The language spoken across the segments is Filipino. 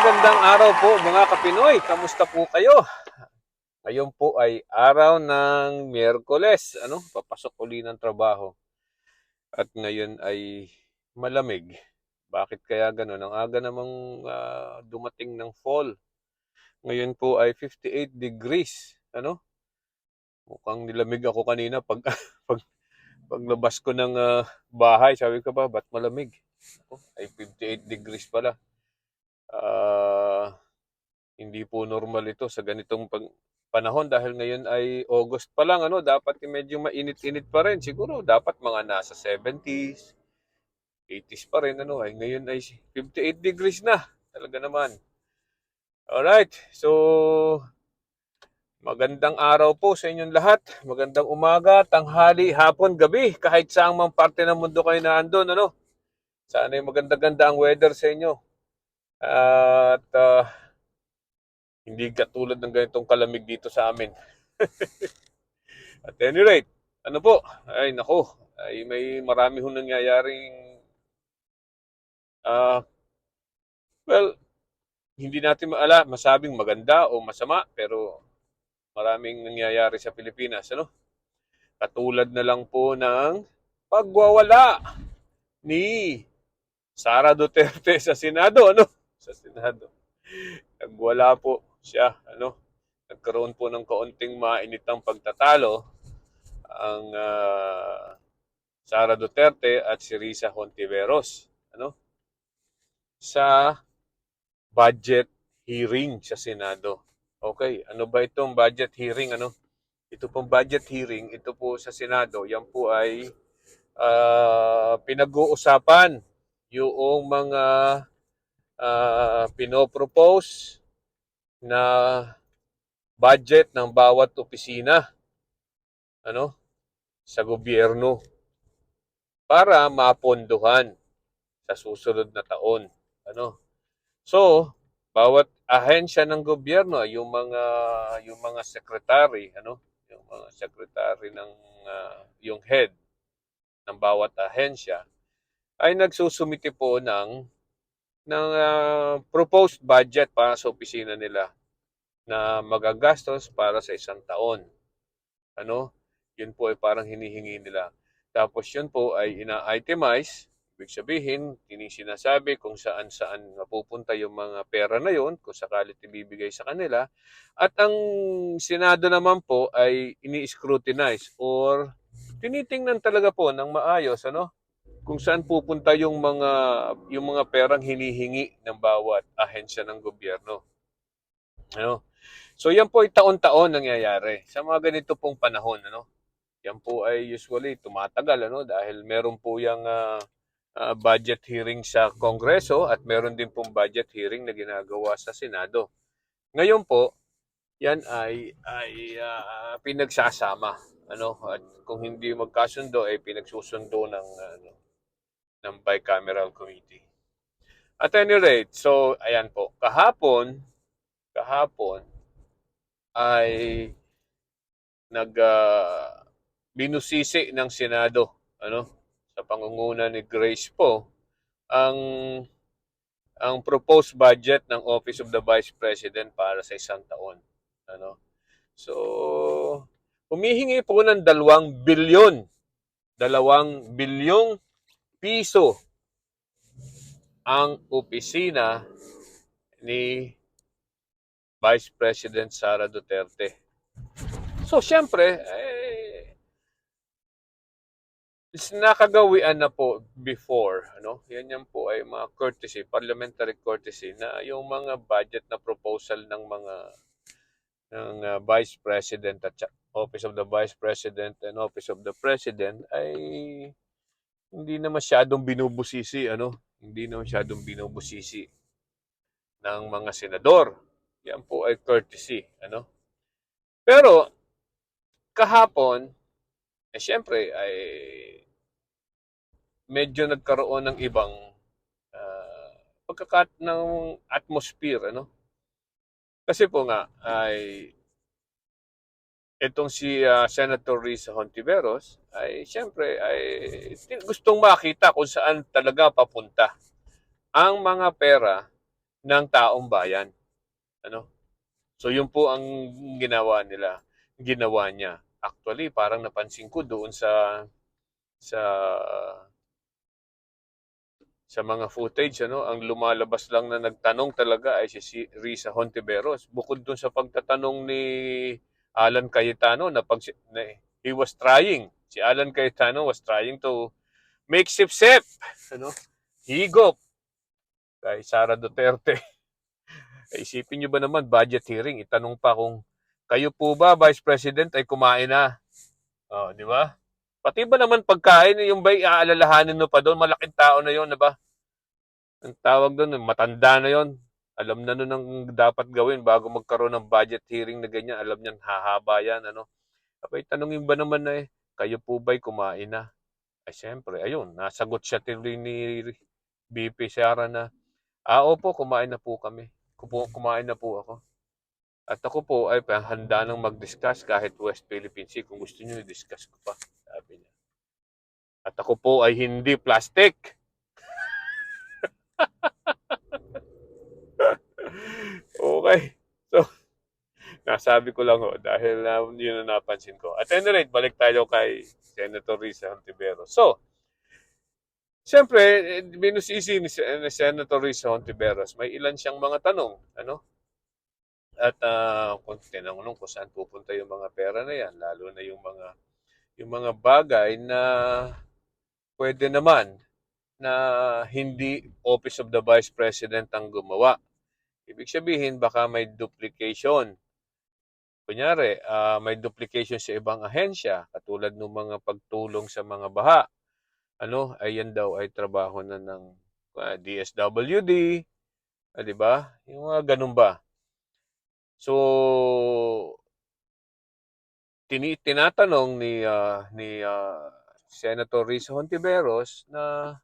magandang araw po mga Kapinoy. Kamusta po kayo? Ngayon po ay araw ng Miyerkules. Papasok uli ng trabaho. At ngayon ay malamig. Bakit kaya ganun? Ang aga namang dumating ng fall. Ngayon po ay 58 degrees. Mukhang nilamig ako kanina pag paglabas ko ng bahay. Sabi ko ba, ba't malamig? Ay 58 degrees pala. Hindi po normal ito sa ganitong panahon dahil ngayon ay August pa lang, dapat medyo mainit-init pa rin. Siguro dapat mga nasa 70s, 80s pa rin, ay ngayon ay 58 degrees na. Talaga naman. Alright, so magandang araw po sa inyong lahat. Magandang umaga, tanghali, hapon, gabi, kahit saang mang parte ng mundo kayo naandun, Sana ay maganda-ganda ang weather sa inyo. At hindi katulad ng ganitong kalamig dito sa amin. At any rate, ano po? Ay nako, ay may marami hong nangyayaring well, hindi natin masabing maganda o masama, pero maraming nangyayari sa Pilipinas, Katulad na lang po ng pagwawala ni Sara Duterte sa Senado, Sa Senado. Nagwala po siya, Nagkaroon po ng kaunting mainitang pagtatalo ang Sara Duterte at si Risa Hontiveros, sa budget hearing sa Senado. Okay, ano ba itong budget hearing, Ito pong budget hearing, ito po sa Senado, yan po ay pinag-uusapan yung mga pinopropose na budget ng bawat opisina, sa gobyerno para mapondohan sa susunod na taon, So, bawat ahensya ng gobyerno, yung mga secretary, yung mga secretary ng yung head ng bawat ahensya ay nagsusumite po ng proposed budget para sa opisina nila na magagastos para sa isang taon. Yun po ay parang hinihingi nila. Tapos yun po ay ina-itemize. Ibig sabihin, sinasabi kung saan-saan mapupunta yung mga pera na yun, kung sakali ibibigay sa kanila. At ang Senado naman po ay ini-scrutinize or tinitingnan talaga po ng maayos, kung saan pupunta yung mga perang hinihingi ng bawat ahensya ng gobyerno. So yan po ay taon-taon nangyayari sa mga ganito pong panahon, Yan po ay usually tumatagal, dahil meron po yung budget hearing sa Kongreso at meron din pong budget hearing na ginagawa sa Senado. Ngayon po, yan ay pinagsasama, At kung hindi magkasundo ay pinagsusundo ng bicameral committee. At any rate, so ayan po, kahapon ay binusisi ng Senado, sa pangunguna ni Grace po, ang proposed budget ng Office of the Vice President para sa isang taon, So, humihingi po ng 2 bilyong piso ang opisina ni Vice President Sara Duterte. So, syempre, nakagawian na po before, Yan po ay mga courtesy, parliamentary courtesy na yung mga budget na proposal ng Vice President at Office of the Vice President and Office of the President ay hindi na masyadong binubusisi, Hindi na masyadong binubusisi ng mga senador. Yan po ay courtesy, Pero kahapon, syempre ay medyo nagkaroon ng ibang ng atmosphere, Kasi po nga ay itong si Senator Risa Hontiveros ay syempre ay gustong makita kung saan talaga papunta ang mga pera ng taong bayan. Ano? So yun po ang ginawa niya. Actually, parang napansin ko doon sa sa mga footage, ano, ang lumalabas lang na nagtanong talaga ay si Risa Hontiveros. Bukod dun sa pagtatanong ni Alan Cayetano na he was trying, si Alan Cayetano was trying to make sip-sip, ano, higop kay Sara Duterte. Isipin nyo ba naman, budget hearing, itanong pa kung kayo po ba, Vice President, ay kumain na? Oh, di ba? Pati ba naman pagkain, yung ba iaalalahanin mo pa doon, malaking tao na yon, di ba? Ang tawag doon, matanda na yon. Alam na nun ang dapat gawin bago magkaroon ng budget hearing na ganyan. Alam niyan, hahaba yan, ano. Abay, tanungin ba naman na kayo po ba'y kumain na? Ay, siyempre, ayun, nasagot siya tuloy ni BP Sara na, opo, kumain na po kami. Kumain na po ako. At ako po ay handa nang mag-discuss kahit West Philippine Sea kung gusto niyo i-discuss ko pa, sabi niya. At ako po ay hindi plastic. Okay. So, nasabi ko lang dahil yun ang napansin ko. At any rate, balik tayo kay Senator Risa Hontiveros. So, siyempre, binusisi ni Senator Risa Hontiveros, may ilan siyang mga tanong. Ano? At kung tinanong kung saan pupunta yung mga pera na yan, lalo na yung mga bagay na pwede naman na hindi Office of the Vice President ang gumawa. Ibig sabihin, baka may duplication. Kunyari, may duplication sa ibang ahensya, katulad ng mga pagtulong sa mga baha. Ano, ayan daw ay trabaho na ng DSWD, di ba? Yung mga ganun ba? So, tinatanong ni Senator Risa Hontiveros na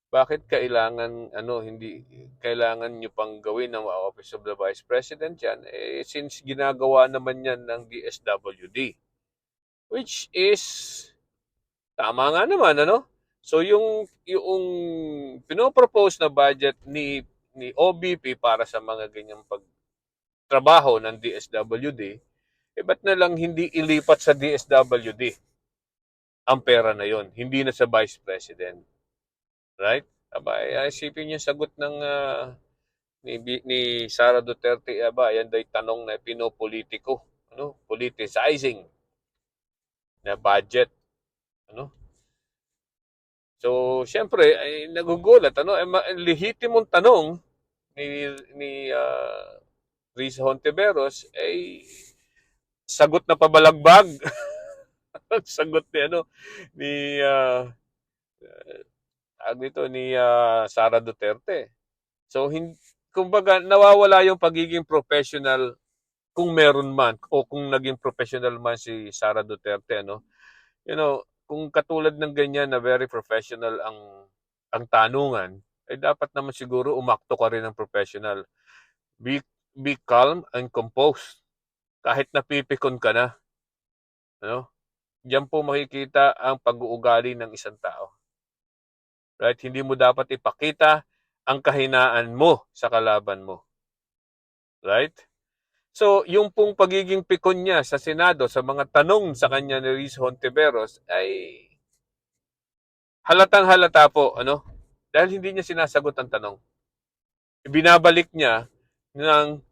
bakit hindi kailangan nyo pang gawin ng Office of the Vice President yan, since ginagawa naman yan ng DSWD, which is tama nga naman, ano. So yung pinopropose na budget ni OBP para sa mga ganyang pagtrabaho ng DSWD, ba't na lang hindi ilipat sa DSWD ang pera na yon, hindi na sa Vice President, right? Aba, isipin yung sagot ng ni Sara Duterte, aba, yan daw tanong na pinopolitiko, ano, politicizing na budget, ano. So, siyempre, ay nagugulat, ano, lehitimong tanong ni Risa Hontiveros ay sagot na pabalagbag. Sagot ni ni Sara Duterte. So, kumbaga, nawawala yung pagiging professional kung meron man o kung naging professional man si Sara Duterte, ano. Kung katulad ng ganyan na very professional ang tanungan, ay dapat naman siguro umakto ka rin ng professional. Be calm and composed. Kahit napipikon ka na, ano? Diyan po makikita ang pag-uugali ng isang tao. Right? Hindi mo dapat ipakita ang kahinaan mo sa kalaban mo. Right? So, yung pong pagiging pikon niya sa Senado sa mga tanong sa kanya ni Riz Hontiveros ay halatang halata po, ano? Dahil hindi niya sinasagot ang tanong. Binabalik niya ng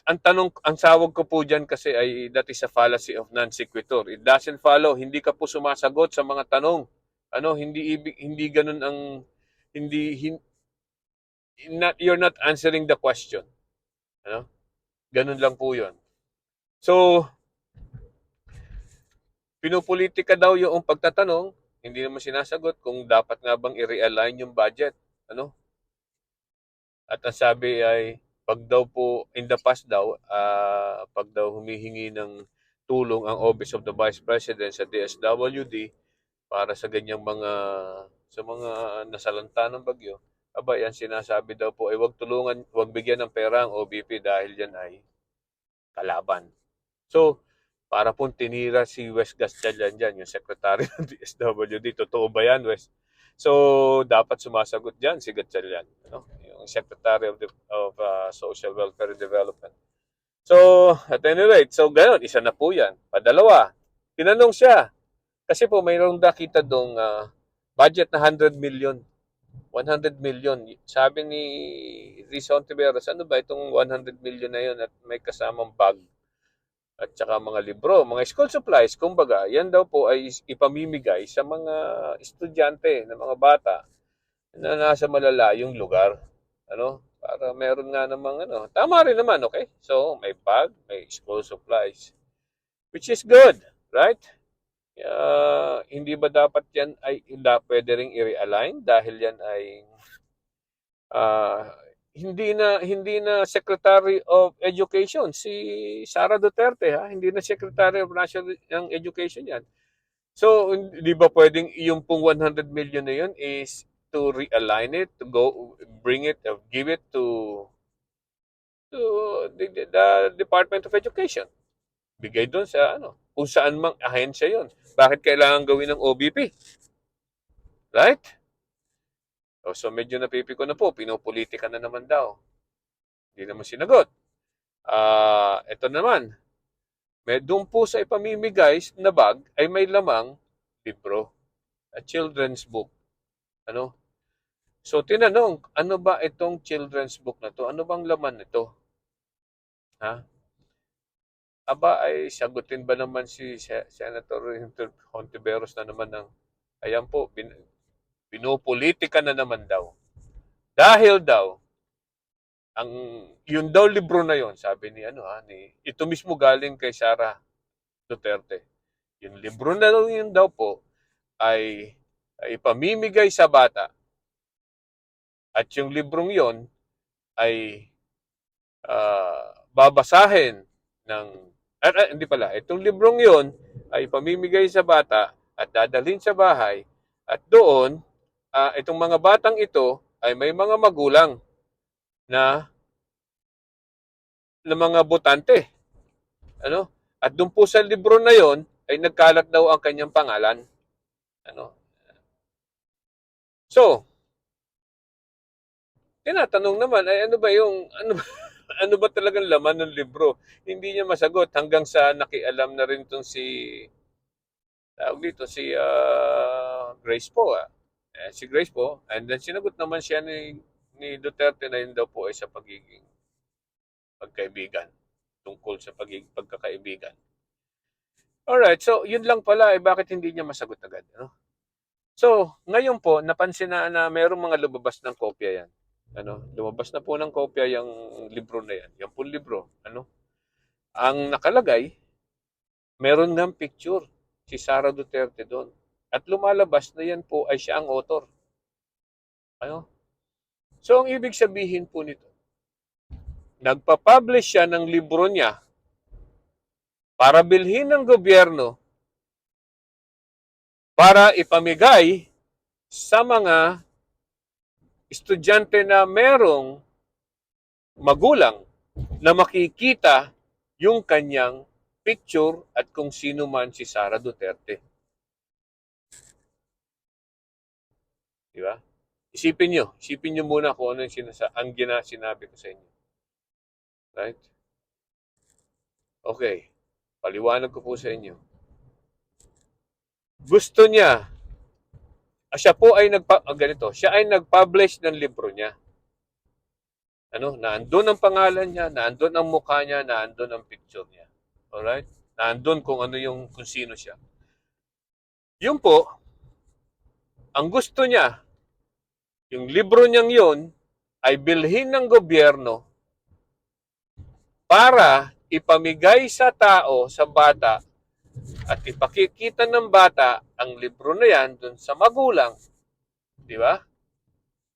ang sawag ko po diyan kasi ay that is a fallacy of non sequitur. It doesn't follow. Hindi ka po sumasagot sa mga tanong. Ano, hindi ganun ang hindi hin, you're not answering the question. Ano? Ganun lang po 'yon. So, pinupolitika daw yung pagtatanong, hindi naman sinasagot kung dapat nga bang i-realign yung budget. Ano? At ang sabi ay, pag daw po, in the past daw, pag daw humihingi ng tulong ang Office of the Vice President sa DSWD para sa ganyang sa mga nasalanta ng bagyo, aba, yan sinasabi daw po ay wag bigyan ng pera ang OBP dahil yan ay kalaban. So, para pong tinira si Wes Gatchalian dyan, yung secretary ng DSWD. Totoo ba yan, Wes? So, dapat sumasagot dyan si Gatchalian. Ano? Secretary of Social Welfare and Development. So, at any rate, so gano'n, isa na po yan. Padalawa, tinanong siya, kasi po mayroong nakita dong budget na 100 million. 100 million. Sabi ni Riz Hontiveros, ano ba itong 100 million na yun at may kasamang bag at saka mga libro, mga school supplies, kumbaga, yan daw po ay ipamimigay sa mga estudyante, na mga bata na nasa malalayong lugar. Ano? Para meron nga namang ano. Tama rin naman, okay? So, may bag, may school supplies. Which is good, right? Hindi ba dapat yan ay pwede ring i-realign dahil yan ay uh, hindi na Secretary of Education si Sara Duterte, ha, hindi na Secretary of National Education yan. So hindi ba pwedeng yung pong 100 million na yun is to realign it, to go bring it, give it to the Department of Education, bigay doon sa ano, kung saan mang ahensya yon. Bakit kailangan gawin ng OBP? Right? So medyo napipiko na po, pinopolitika na naman daw. Hindi naman sinagot. Ito naman, doon po sa ipamimigay na bag ay may lamang libro, a children's book. Ano? So tinanong, ano ba itong children's book na to? Ano bang laman nito? Ha? Aba ay sagutin ba naman si Senator Hontiveros na naman ng, ayan po, pinopolitika na naman daw. Dahil daw, yun daw libro na yon, sabi ni ito mismo galing kay Sara Duterte. Yung libro na yun daw po ay ipamimigay sa bata. At yung librong yon ay babasahin ng hindi pala, itong librong yon ay pamimigay sa bata at dadalhin sa bahay at doon itong mga batang ito ay may mga magulang na mga botante. Ano? At doon po sa libro na yon ay nagkalat daw ang kanyang pangalan. Ano? So, tinatanong naman ay ano ba talagang laman ng libro? Hindi niya masagot hanggang sa nakialam na rin itong si Grace po. Si Grace po, and then sinagot naman siya ni Duterte na yun daw po ay sa pagiging pagkaibigan, tungkol sa pagiging pagkakaibigan. Alright, so yun lang pala, bakit hindi niya masagot agad? Ano? So, ngayon po, napansin na mayroong mga lumabas ng kopya yan. Lumabas na po ng kopya yung libro na yan. Yung pong libro. Ang nakalagay, meron ng picture si Sara Duterte doon. At lumalabas na yan po ay siya ang author. So, ang ibig sabihin po nito, nagpa-publish siya ng libro niya para bilhin ng gobyerno para ipamigay sa mga estudyante na merong magulang na makikita yung kanyang picture at kung sino man si Sara Duterte. Di ba? Isipin nyo muna kung ano yung sinabi ko sa inyo. Right? Okay. Paliwanag ko po sa inyo. Gusto niya, siya ay nag-publish ng libro niya. Naandun ang pangalan niya, naandun ang mukha niya, naandun ang picture niya. Alright? Naandun kung sino siya. Yun po, ang gusto niya, yung libro niyang yun, ay bilhin ng gobyerno para ipamigay sa tao, sa bata, at ipakikita ng bata ang libro na yan dun sa magulang. Di ba?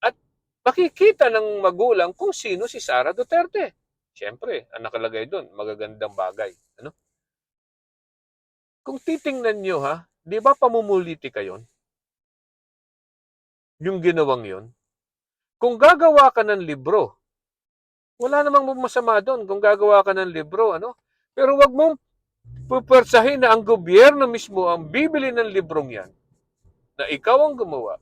At makikita ng magulang kung sino si Sara Duterte. Siyempre, ang nakalagay dun, magagandang bagay. Kung titingnan nyo di ba pamumulitika yon? Yung ginawang yon? Kung gagawa ka ng libro, wala namang masama doon kung gagawa ka ng libro, Pero wag mong pupwersahin na ang gobyerno mismo ang bibili ng librong yan na ikaw ang gumawa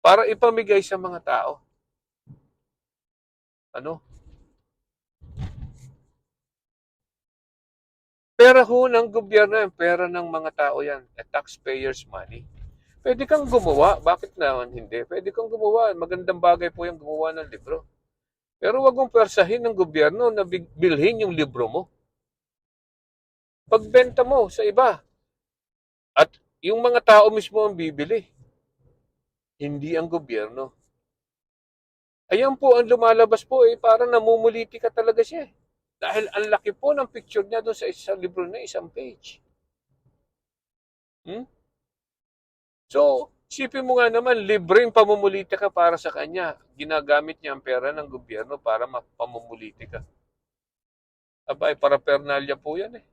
para ipamigay sa mga tao. Ano? Pera ho ng gobyerno yan, pera ng mga tao yan, taxpayers money. Pwede kang gumawa, bakit naman hindi? Pwede kang gumawa, magandang bagay po yung gumawa ng libro. Pero wag mong persahin ng gobyerno na bilhin yung libro mo. Pagbenta mo sa iba. At yung mga tao mismo ang bibili, hindi ang gobyerno. Ayan po ang lumalabas po parang namumuliti ka talaga siya. Dahil ang laki po ng picture niya doon sa isang libro na isang page. Hmm? So, isipin mo nga naman, libreng pamumuliti ka para sa kanya. Ginagamit niya ang pera ng gobyerno para mapamumuliti ka. Abay, para pernalya po yan eh.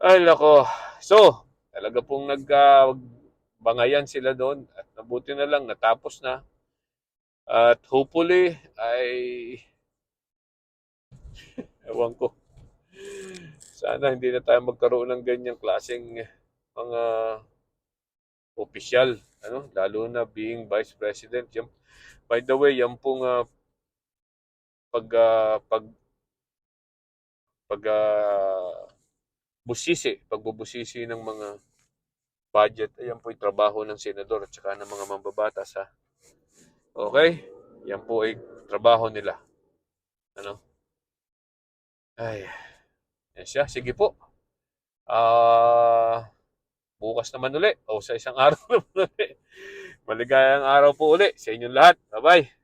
Ay, lako. So, talaga pong nagbangayan sila doon at nabuti na lang natapos na. At hopefully ay ewan ko. Sana hindi na tayo magkaroon ng ganyang klaseng mga opisyal, ano, lalo na being vice president. Yan, by the way, yan pong pag pag pag pagbubusisi ng mga budget, ayan po yung trabaho ng senador at saka ng mga mambabatas ha. Okay? Yan po ay trabaho nila. Ano? Ay, yan siya. Sige po. Bukas naman uli o sa isang araw naman uli. Maligayang araw po uli sa inyong lahat. Bye-bye.